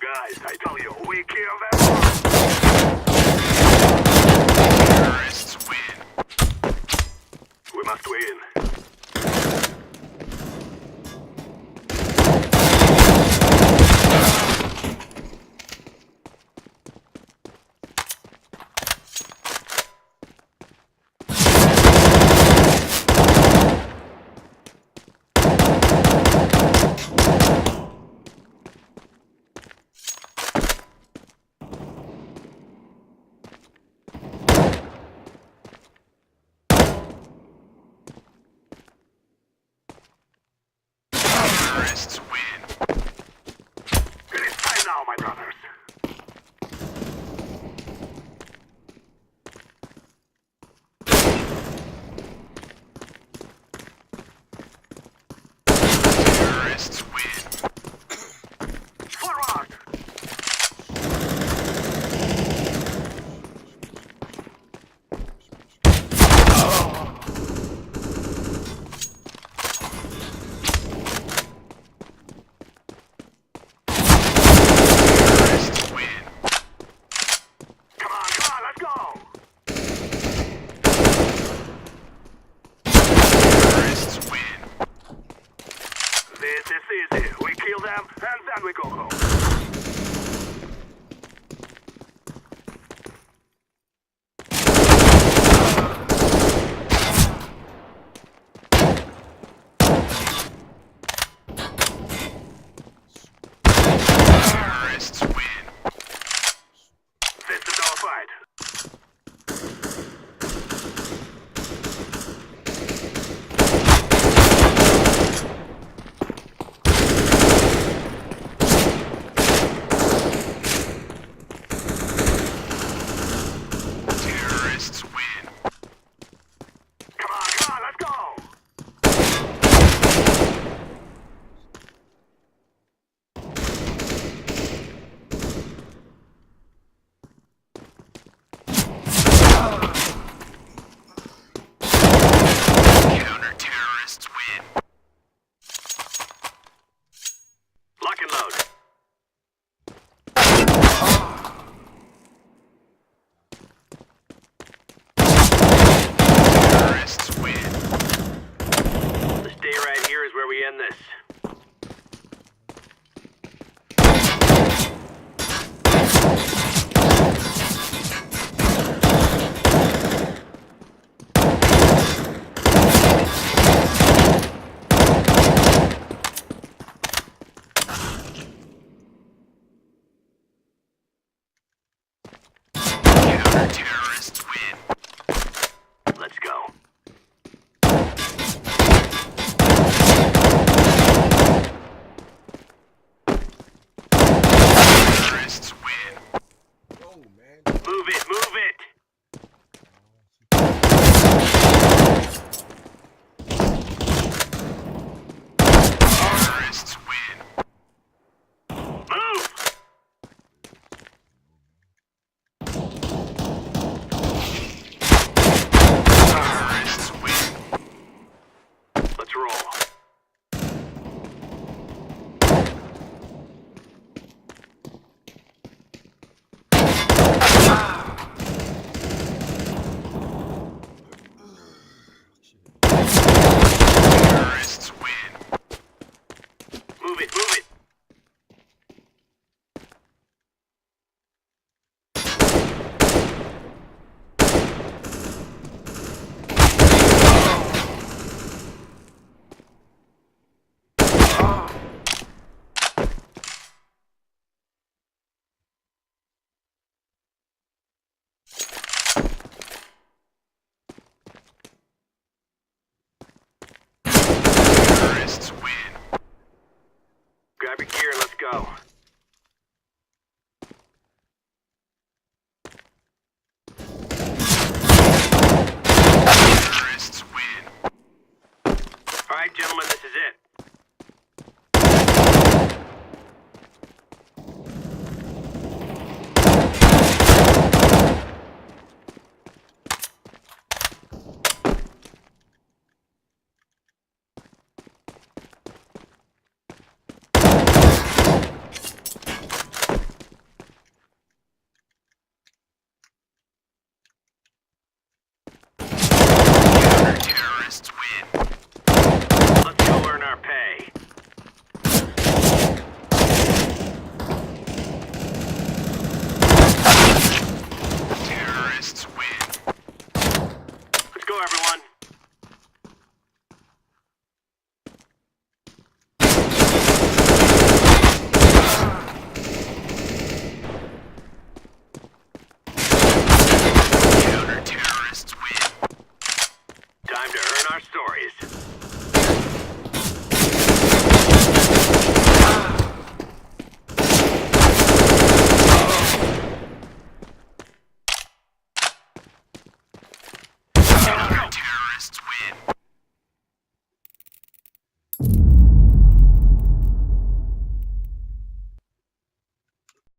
guys, I tell you, we kill them. Terrorists win. We must win. Terrorists win. It is time now, my brothers. Terrorists win. Forward! Terrorists win. Come on, let's go! Terrorists win. This is easy. We kill them, and then we go home. Terrorists win. This is our fight. Terrorists win. Come on, let's go! Counter-terrorists win. Lock and load. Terrorists win. Stay right here is where we end this. Counter-terrorists